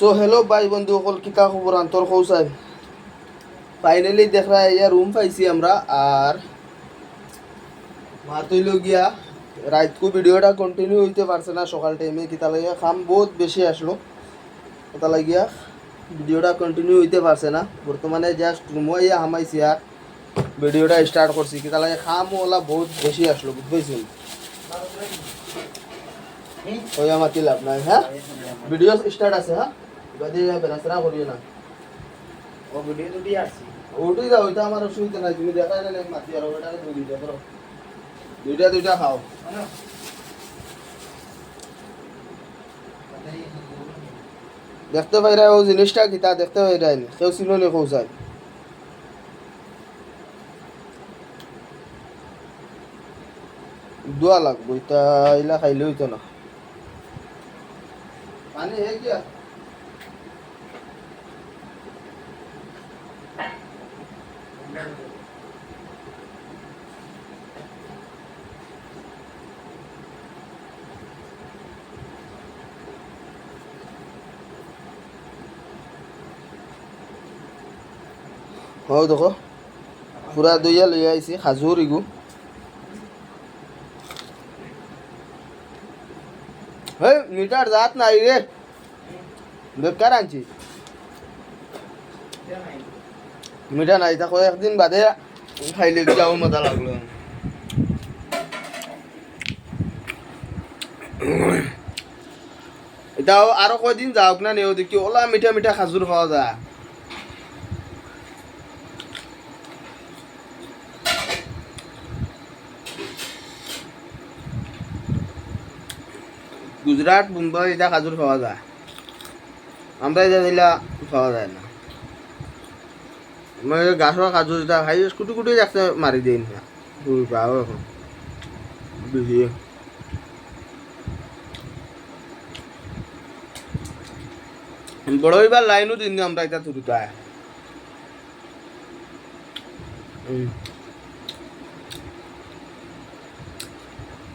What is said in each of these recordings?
so hello भाई बंधु সকল কিতা খবর আন্তর কৌসাই ফাইনালি দেখ রা ইয়া রুম পাইছি আমরা আর মাতইল গিয়া রাত কো ভিডিওটা কন্টিনিউ হইতে পারছে না সকাল টাইমে কিতা লাগিয়া কাম বহুত বেশি আসলো কিতা লাগিয়া ভিডিওটা কন্টিনিউ হইতে পারছে না বর্তমানে জাস্ট রুমে ইয়া হামাইছি আর ভিডিওটা স্টার্ট করছি কিতা লাগে কাম ওলা বহুত বেশি আসলো বুঝছেন ওই আমাকে লাভ নাই হ্যাঁ ভিডিও স্টার্ট আছে হ্যাঁ বাদে বেনাসরা করিও না ও ভিডিও দুটি আছে ওটাই দাও ওইটা আমার অসুবিধা নাই তুমি দেখাই না মাতি আর ওটা দুইটা করো দুইটা খাও দেখতে পাইরা ও জিনিসটা কিতা দেখতে পাইরা কেউ ছিল নি কৌসাই দোয়া লাগবো এটা ইলা খাইলে হইতো না পানি হে গিয়া हो देखो पूरा दुइया ले आइसी खाजूर इगु हे मीटर जात नाही रे बेकार आंची মিঠা নাই তা একদিন বাদে খাইলে যাও মজা লাগলো এটাও আরো কয়দিন যাওক না নেও দেখি ওলা মিঠা মিঠা খাজুর খাওয়া যায় গুজরাট মুম্বাই এটা খাজুর খাওয়া যায় আমরা এটা দিলা খাওয়া যায় না मैं गाछवा खाजू যেটা খাই কুটি কুটি যাচ্ছে মারি দেই না পুরো পাও এখন বেশি বড় হইবার লাইনও দিন আমরা এটা তুলতা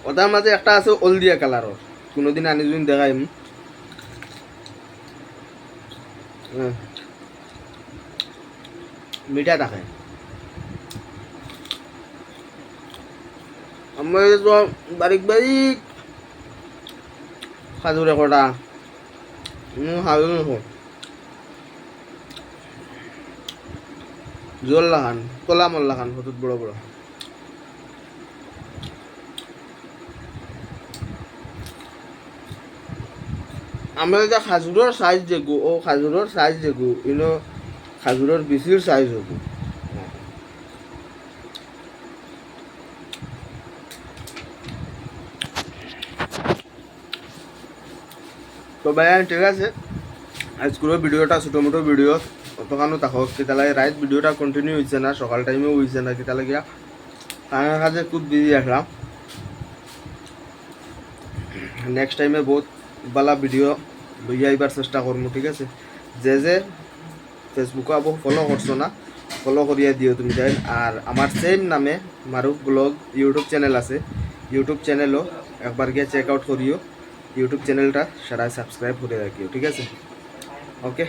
ওটার মাঝে একটা আছে হলদিয়া কালারের কোনোদিন আনি যদি দেখাইম মিঠা থাকে আমরা তো বারিক বারিক খাজুরে কটা হাজু জোর লাগান কলা মল লাগান হতুত বড় বড় আমরা এটা খাজুরের সাইজ দেখো ও খাজুরের সাইজ দেখো ইনো খাজুরের বেশির সাইজ হবো তো ভাই ঠিক আছে আজকের ভিডিওটা ছোটো মোটো ভিডিও অতখানো থাকক কেতালাগে রাইট ভিডিওটা কন্টিনিউ হয়েছে না সকাল টাইমেও হয়েছে না কেতালাগিয়া কামের কাজে খুব বিজি আসলাম নেক্সট টাইমে বহুত ভালো ভিডিও লইয়া আইবার চেষ্টা করবো ঠিক আছে যে ফেসবুকে আবো ফলো করছো না ফলো করিয়া দিও তুমি তাই আর আমার সেম নামে মারুফ ব্লগ ইউটিউব চ্যানেল আছে ইউটিউব চ্যানেলও একবার গিয়ে চেক আউট করিও ইউটিউব চ্যানেলটা সারা সাবস্ক্রাইব করে রাখিও ঠিক আছে ওকে